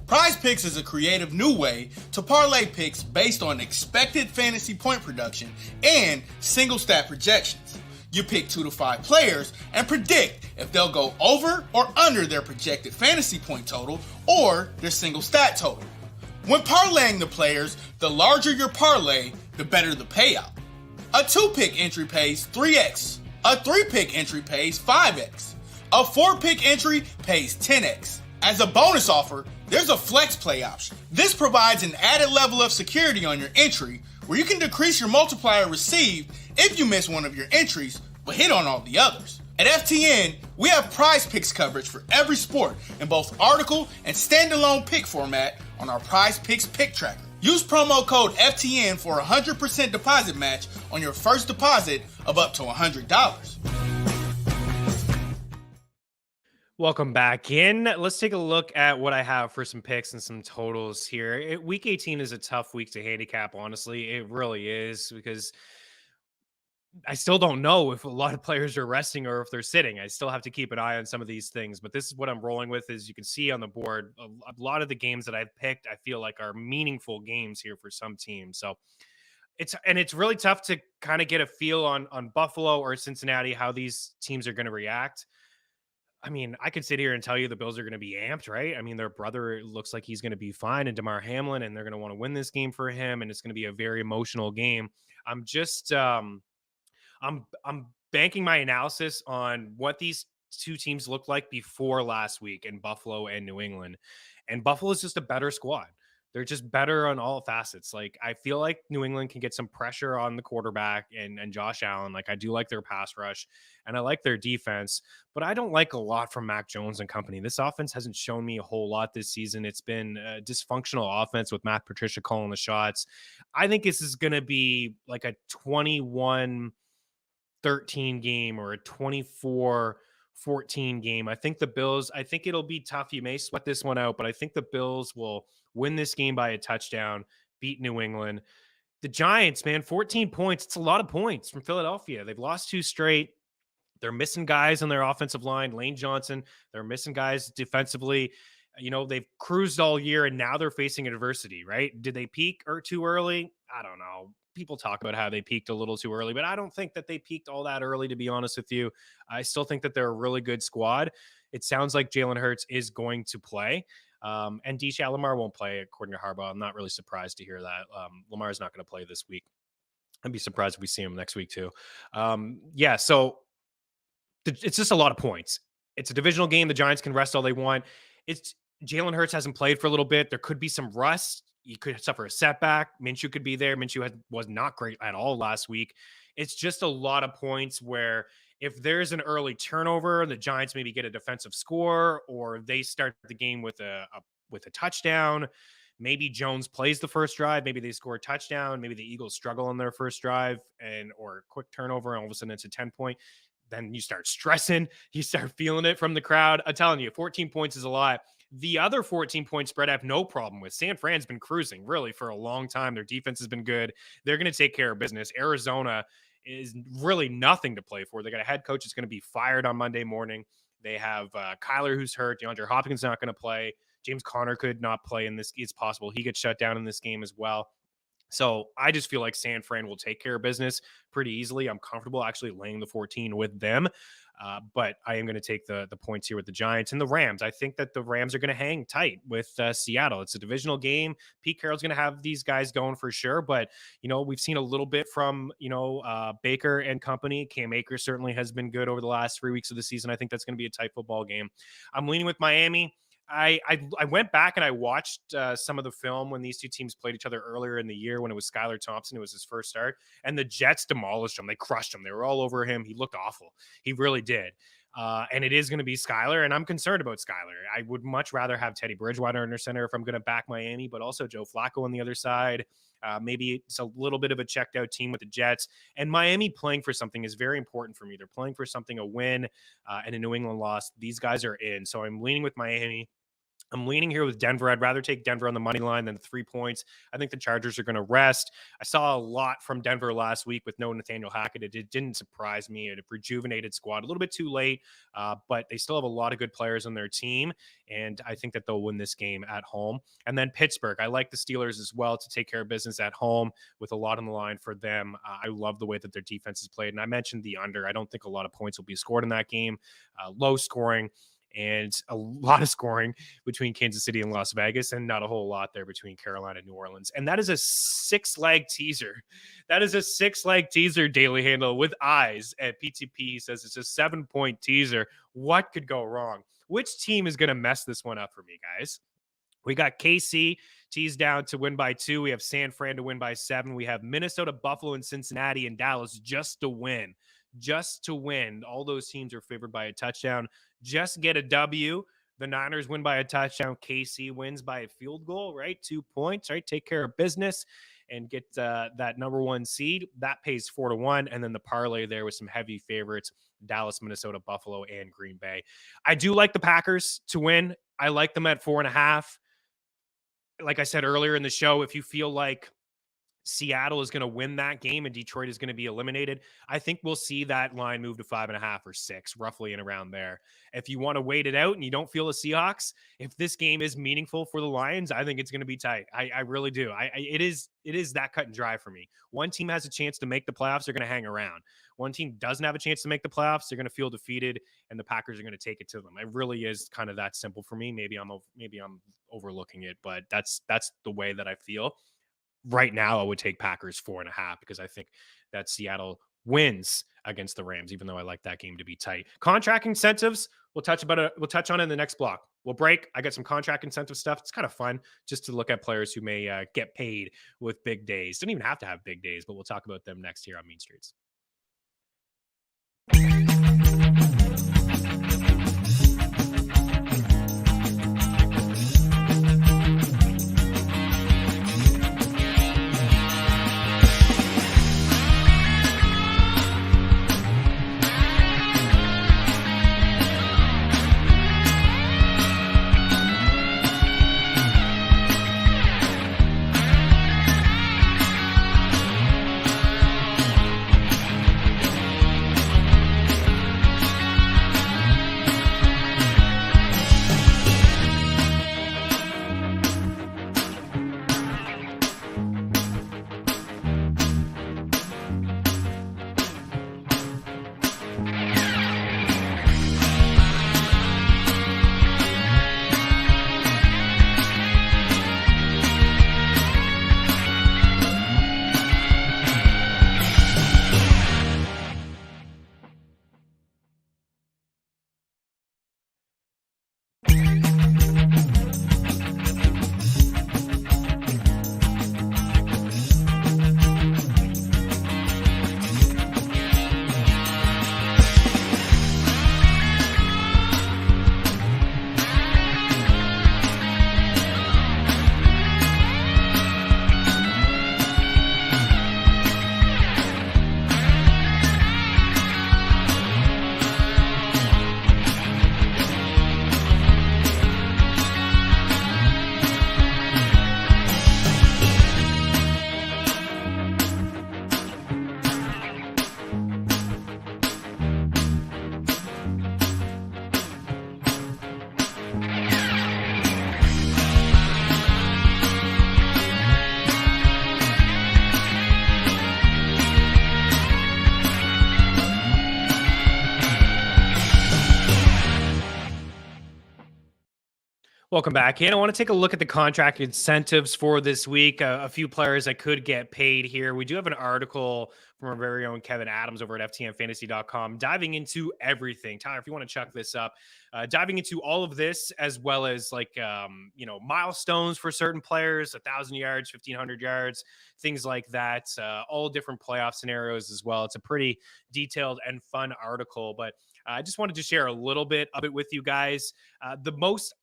[SPEAKER 2] Prize Picks is a creative new way to parlay picks based on expected fantasy point production and single stat projections. You pick 2 to 5 players and predict if they'll go over or under their projected fantasy point total or their single stat total. When parlaying the players, the larger your parlay, the better the payout. A 2-pick entry pays 3x. A 3-pick entry pays 5x. A 4-pick entry pays 10x. As a bonus offer, there's a flex play option. This provides an added level of security on your entry where you can decrease your multiplier received if you miss one of your entries but hit on all the others. At FTN, we have Prize Picks coverage for every sport in both article and standalone pick format on our Prize Picks pick tracker. Use promo code FTN for a 100% deposit match on your first deposit of up to $100.
[SPEAKER 1] Welcome back in. Let's take a look at what I have for some picks and some totals here. Week 18 is a tough week to handicap, honestly. It really is, because I still don't know if a lot of players are resting or if they're sitting. I still have to keep an eye on some of these things, but this is what I'm rolling with. As you can see on the board, a lot of the games that I've picked, I feel like are meaningful games here for some teams. So it's really tough to kind of get a feel on Buffalo or Cincinnati, how these teams are going to react. I mean, I could sit here and tell you the Bills are going to be amped, right? I mean, their brother looks like he's going to be fine, and DeMar Hamlin, and they're going to want to win this game for him, and it's going to be a very emotional game. I'm just, I'm banking my analysis on what these two teams looked like before last week in Buffalo and New England, and Buffalo is just a better squad. They're just better on all facets. Like, I feel like New England can get some pressure on the quarterback and Josh Allen. Like, I do like their pass rush and I like their defense, but I don't like a lot from Mac Jones and company. This offense hasn't shown me a whole lot this season. It's been a dysfunctional offense with Matt Patricia calling the shots. I think this is going to be like a 21-13 game or a 24-14 game. I think the Bills, I think it'll be tough. You may sweat this one out, but I think the Bills will win this game by a touchdown, beat New England. The Giants, man, 14 points. It's a lot of points from Philadelphia. They've lost 2 straight. They're missing guys on their offensive line. Lane Johnson, they're missing guys defensively. You know, they've cruised all year and now they're facing adversity, right? Did they peak or too early? I don't know. People talk about how they peaked a little too early, but I don't think that they peaked all that early, to be honest with you. I still think that they're a really good squad. It sounds like Jalen Hurts is going to play. And Deshaun Lamar won't play, according to Harbaugh. I'm not really surprised to hear that. Lamar is not going to play this week. I'd be surprised if we see him next week too. So it's just a lot of points. It's a divisional game. The Giants can rest all they want. It's Jalen Hurts hasn't played for a little bit. There could be some rust. You could suffer a setback. Minshew could be there. Minshew was not great at all last week. It's just a lot of points where if there's an early turnover, the Giants maybe get a defensive score, or they start the game with a touchdown. Maybe Jones plays the first drive. Maybe they score a touchdown. Maybe the Eagles struggle on their first drive or a quick turnover, and all of a sudden it's a 10-point. Then you start stressing. You start feeling it from the crowd. I'm telling you, 14 points is a lot. The other 14-point spread I have no problem with. San Fran's been cruising really for a long time. Their defense has been good. They're going to take care of business. Arizona is really nothing to play for. They got a head coach that's going to be fired on Monday morning. They have Kyler who's hurt. DeAndre Hopkins not going to play. James Conner could not play in this. It's possible he gets shut down in this game as well. So I just feel like San Fran will take care of business pretty easily. I'm comfortable actually laying the 14 with them. But I am going to take the points here with the Giants and the Rams. I think that the Rams are going to hang tight with Seattle. It's a divisional game. Pete Carroll's going to have these guys going for sure. But, we've seen a little bit from, Baker and company. Cam Akers certainly has been good over the last 3 weeks of the season. I think that's going to be a tight football game. I'm leaning with Miami. I went back and I watched some of the film when these two teams played each other earlier in the year when it was Skylar Thompson. It was his first start, and the Jets demolished him. They crushed him. They were all over him. He looked awful. He really did. And it is going to be Skylar, and I'm concerned about Skylar. I would much rather have Teddy Bridgewater under center if I'm going to back Miami, but also Joe Flacco on the other side. Maybe it's a little bit of a checked out team with the Jets. And Miami playing for something is very important for me. They're playing for something, a win and a New England loss. These guys are in. So I'm leaning with Miami. I'm leaning here with Denver. I'd rather take Denver on the money line than the 3 points. I think the Chargers are going to rest. I saw a lot from Denver last week with no Nathaniel Hackett. It didn't surprise me. It a rejuvenated squad, a little bit too late, but they still have a lot of good players on their team, and I think that they'll win this game at home. And then Pittsburgh. I like the Steelers as well to take care of business at home with a lot on the line for them. I love the way that their defense is played, and I mentioned the under. I don't think a lot of points will be scored in that game. Low scoring. And a lot of scoring between Kansas City and Las Vegas, and not a whole lot there between Carolina and New Orleans. And that is a 6-leg teaser. That is a 6-leg teaser, Daily Handle with eyes at PTP. He says it's a 7-point teaser. What could go wrong? Which team is going to mess this one up for me, guys? We got KC teased down to win by 2. We have San Fran to win by 7. We have Minnesota, Buffalo, and Cincinnati and Dallas just to win. Just to win. All those teams are favored by a touchdown. Just get a W. The Niners win by a touchdown. KC wins by a field goal, right? 2 points, right? Take care of business and get that number 1 seed. That pays 4-1. And then the parlay there with some heavy favorites, Dallas, Minnesota, Buffalo, and Green Bay. I do like the Packers to win. I like them at 4.5. Like I said earlier in the show, if you feel like Seattle is going to win that game and Detroit is going to be eliminated, I think we'll see that line move to 5.5 or 6, roughly and around there. If you want to wait it out and you don't feel the Seahawks, if this game is meaningful for the Lions, I think it's going to be tight. I really do. It is that cut and dry for me. One team has a chance to make the playoffs, they're going to hang around. One team doesn't have a chance to make the playoffs, they're going to feel defeated, and the Packers are going to take it to them. It really is kind of that simple for me. Maybe I'm overlooking it, but that's the way that I feel. Right now, I would take Packers 4.5 because I think that Seattle wins against the Rams, even though I like that game to be tight. Contract incentives, we'll touch on it in the next block. We'll break. I got some contract incentive stuff. It's kind of fun just to look at players who may get paid with big days. Don't even have to have big days, but we'll talk about them next here on Mean Streets. Welcome back. And I want to take a look at the contract incentives for this week. A few players that could get paid here. We do have an article from our very own Kevin Adams over at ftnfantasy.com, diving into everything. Tyler, if you want to chuck this up, diving into all of this, as well as milestones for certain players, 1,000 yards, 1,500 yards, things like that, all different playoff scenarios as well. It's a pretty detailed and fun article, but I just wanted to share a little bit of it with you guys. The most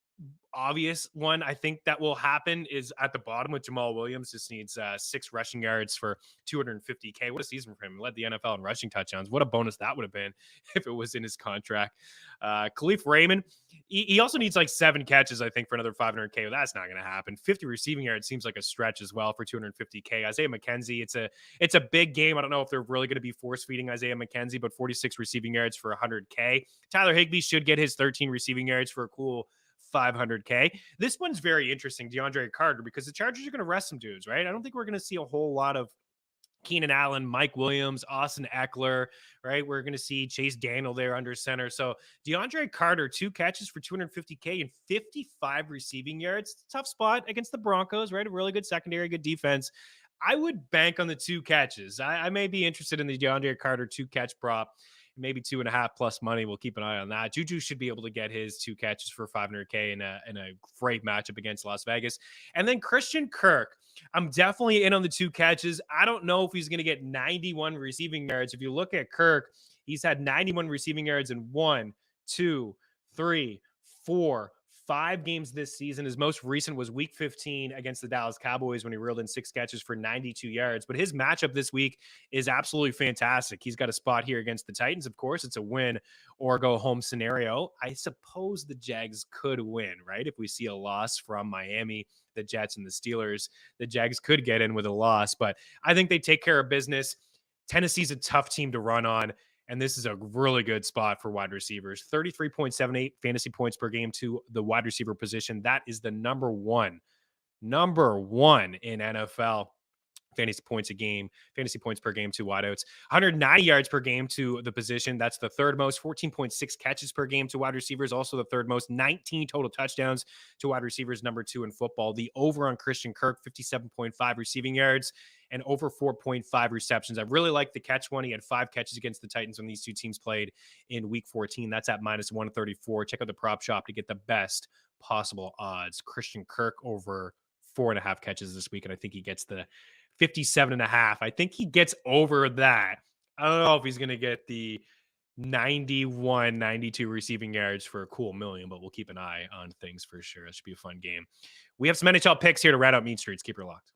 [SPEAKER 1] obvious one I think that will happen is at the bottom with Jamal Williams. Just needs 6 rushing yards for $250K. What a season for him. He led the NFL in rushing touchdowns. What a bonus that would have been if it was in his contract. Khalif Raymond, he also needs like 7 catches, I think, for another $500K. Well, that's not going to happen. 50 receiving yards seems like a stretch as well for $250K. Isaiah McKenzie, it's a big game. I don't know if they're really going to be force feeding Isaiah McKenzie, but 46 receiving yards for $100K. Tyler Higbee should get his 13 receiving yards for a cool $500K. This one's very interesting, DeAndre Carter, because the Chargers are going to rest some dudes, right? I don't think we're going to see a whole lot of Keenan Allen, Mike Williams, Austin Eckler, right? We're going to see Chase Daniel there under center. So DeAndre Carter, 2 catches for $250K and 55 receiving yards. Tough spot against the Broncos, right? A really good secondary, good defense. I would bank on the 2 catches. I may be interested in the DeAndre Carter 2-catch prop. Maybe 2.5 plus money. We'll keep an eye on that. Juju should be able to get his 2 catches for $500K in a great matchup against Las Vegas. And then Christian Kirk, I'm definitely in on the 2 catches. I don't know if he's going to get 91 receiving yards. If you look at Kirk, he's had 91 receiving yards in 1, 2, 3, 4, 5 games this season. His most recent was week 15 against the Dallas Cowboys when he reeled in 6 catches for 92 yards. But his matchup this week is absolutely fantastic. He's got a spot here against the Titans. Of course, it's a win or go home scenario. I suppose the Jags could win, right? If we see a loss from Miami, the Jets, and the Steelers, the Jags could get in with a loss. But I think they take care of business. Tennessee's a tough team to run on. And this is a really good spot for wide receivers. 33.78 fantasy points per game to the wide receiver position. That is the number one in NFL fantasy points per game to wideouts. 190 yards per game to the position. That's the third most. 14.6 catches per game to wide receivers. Also the third most. 19 total touchdowns to wide receivers, number 2 in football. The over on Christian Kirk, 57.5 receiving yards and over 4.5 receptions. I really like the catch one. He had 5 catches against the Titans when these 2 teams played in week 14. That's at minus 134. Check out the prop shop to get the best possible odds. Christian Kirk over 4.5 catches this week. And I think he gets the 57.5. I think he gets over that. I don't know if he's going to get the 91, 92 receiving yards for a cool million, but we'll keep an eye on things for sure. It should be a fun game. We have some NHL picks here to rat out Mean Streets. Keep her locked.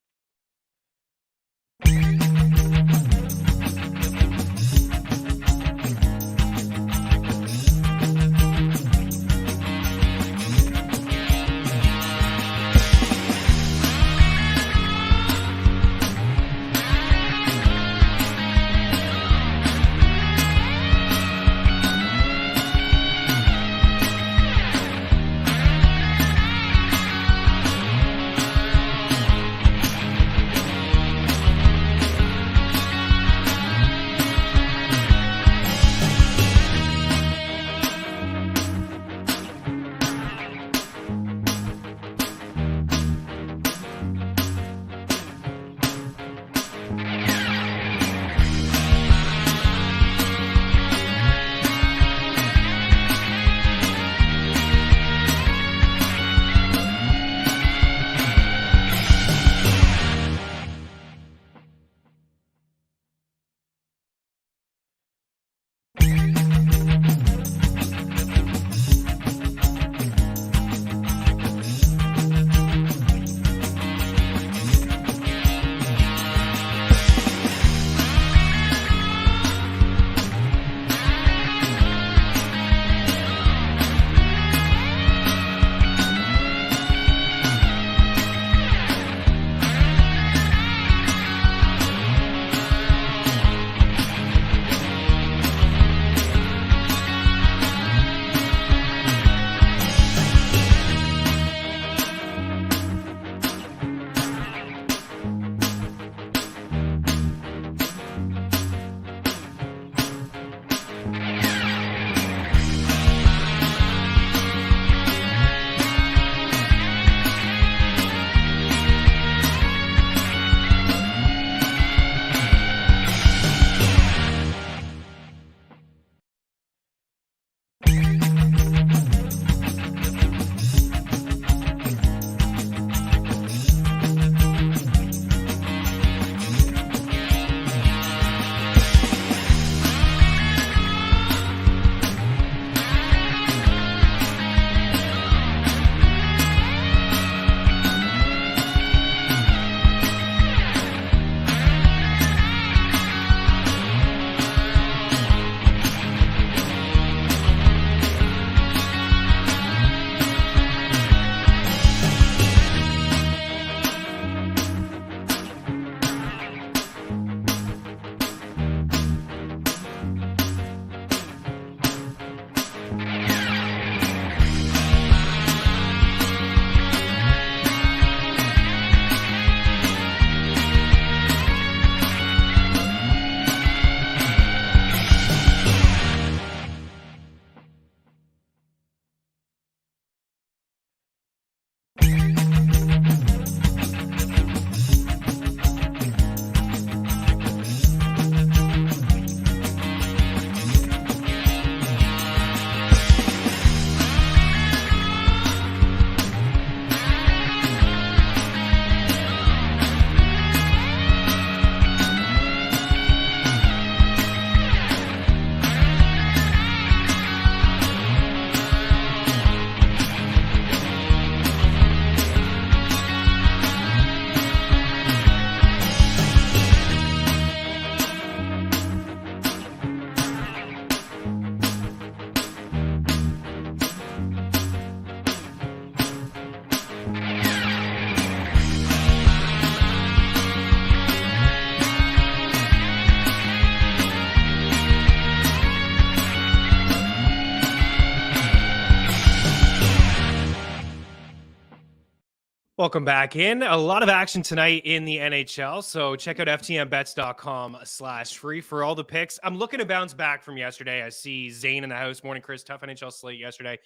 [SPEAKER 1] Welcome back in. A lot of action tonight in the NHL. So check out ftnbets.com/free for all the picks. I'm looking to bounce back from yesterday. I see Zane in the house. Morning, Chris. Tough NHL slate yesterday.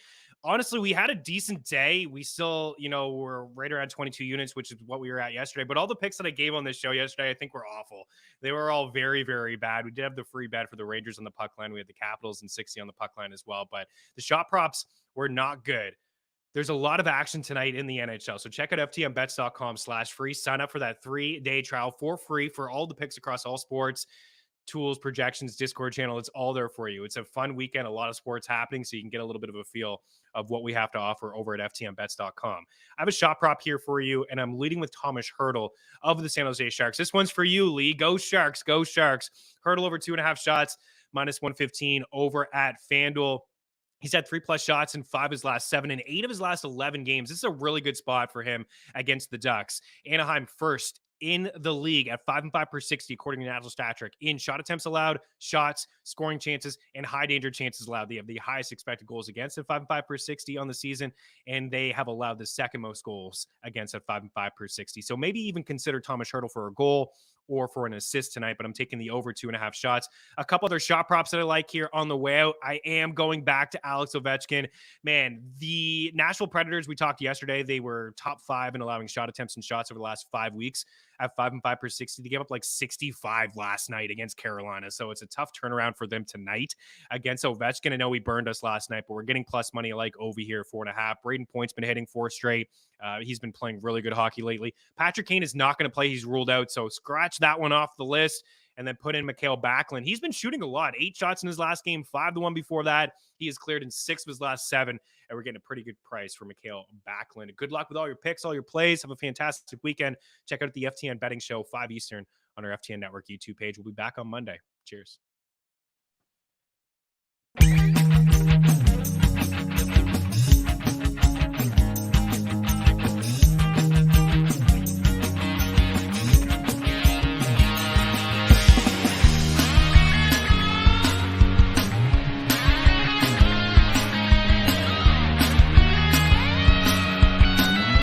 [SPEAKER 1] Honestly, we had a decent day. We still, were right around 22 units, which is what we were at yesterday. But all the picks that I gave on this show yesterday, I think were awful. They were all very, very bad. We did have the free bet for the Rangers on the puck line. We had the Capitals and 60 on the puck line as well. But the shot props were not good. There's a lot of action tonight in the NHL. So check out ftnbets.com/free. Sign up for that 3-day trial for free for all the picks across all sports, tools, projections, Discord channel. It's all there for you. It's a fun weekend, a lot of sports happening, so you can get a little bit of a feel of what we have to offer over at ftnbets.com. I have a shot prop here for you, and I'm leading with Thomas Hertl of the San Jose Sharks. This one's for you, Lee. Go Sharks, go Sharks. Hertl over 2.5 shots, -115 over at FanDuel. He's had 3+ shots in 5 of his last 7 and 8 of his last 11 games. This is a really good spot for him against the Ducks. Anaheim first in the league at 5-5 per 60, according to National Stat Trick, in shot attempts allowed, shots, scoring chances, and high danger chances allowed. They have the highest expected goals against at 5-5 per 60 on the season, and they have allowed the second most goals against at 5-5 per 60. So maybe even consider Thomas Hertl for a goal or for an assist tonight, but I'm taking the over 2.5 shots. A couple other shot props that I like here on the way out. I am going back to Alex Ovechkin. Man, the Nashville Predators, we talked yesterday, they were top 5 in allowing shot attempts and shots over the last 5 weeks at 5-5 per 60. They gave up like 65 last night against Carolina. So it's a tough turnaround for them tonight against Ovechkin. I know he burned us last night, but we're getting plus money like Ovi here, 4.5. Braden Point's been hitting 4 straight. He's been playing really good hockey lately. Patrick Kane is not going to play. He's ruled out. So scratch that one off the list and then put in Mikael Backlund. He's been shooting a lot. 8 shots in his last game, 5 the one before that. He has cleared in 6 of his last 7, and we're getting a pretty good price for Mikael Backlund. Good luck with all your picks, all your plays. Have a fantastic weekend. Check out the FTN Betting Show, 5 Eastern on our FTN Network YouTube page. We'll be back on Monday. Cheers.